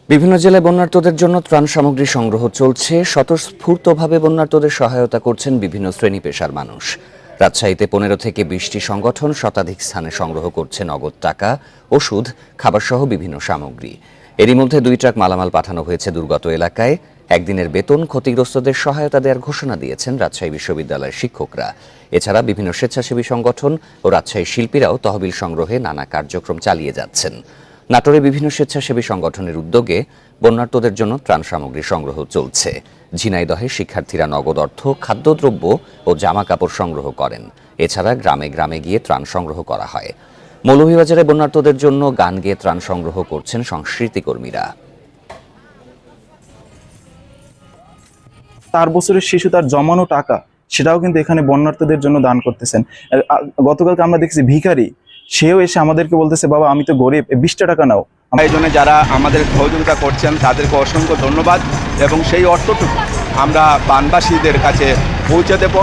বিভিন্ন জেলায় বন্যার্তদের জন্য ত্রাণ সামগ্রী সংগ্রহ চলছে। স্বতঃস্ফূর্তভাবে বন্যার্তদের সহায়তা করছেন বিভিন্ন শ্রেণী পেশার মানুষ। রাজশাহীতে 15 থেকে 20টি সংগঠন শতাধিক স্থানে সংগ্রহ করছে নগদ টাকা, ওষুধ, খাবারসহ বিভিন্ন সামগ্রী। এরই মধ্যে 2 ট্রাক মালামাল পাঠানো হয়েছে দুর্গত এলাকায়। একদিনের বেতন ক্ষতিগ্রস্তদের সহায়তা দেওয়ার ঘোষণা দিয়েছেন রাজশাহী বিশ্ববিদ্যালয়ের শিক্ষকরা। এছাড়া বিভিন্ন স্বেচ্ছাসেবী সংগঠন ও রাজশাহী শিল্পীরাও তহবিল সংগ্রহে নানা কার্যক্রম চালিয়ে যাচ্ছেন। নাটোরে বিভিন্ন স্বেচ্ছাসেবী সংগঠনের উদ্যোগে বন্যার্তদের জন্য ত্রাণ সামগ্রী সংগ্রহ চলছে। ঝিনাইদহে শিক্ষার্থীরা নগদ অর্থ, খাদ্যদ্রব্য ও জামা কাপড় সংগ্রহ করেন। এছাড়া গ্রামে গ্রামে গিয়ে ত্রাণ সংগ্রহ করা হয়। মৌলভীবাজারে বন্যার্তদের জন্য গান গেয়ে ত্রাণ সংগ্রহ করছেন সংস্কৃতি কর্মীরা। 4 বছরের শিশু তার জমানো টাকা সেটাও কিন্তু এখানে বন্যার্তদের জন্য দান করতেছেন। গতকালকে আমরা দেখছি ভিখারি, সেও এসে আমাদেরকে বলতেছে, বাবা আমি তো গরিব, 20টা টাকা নাও। এই জন্য যারা আমাদের সহযোগিতা করছেন তাদেরকে অসংখ্য ধন্যবাদ এবং সেই অর্থটুকু আমরা বানবাসীদের কাছে পৌঁছে দেব।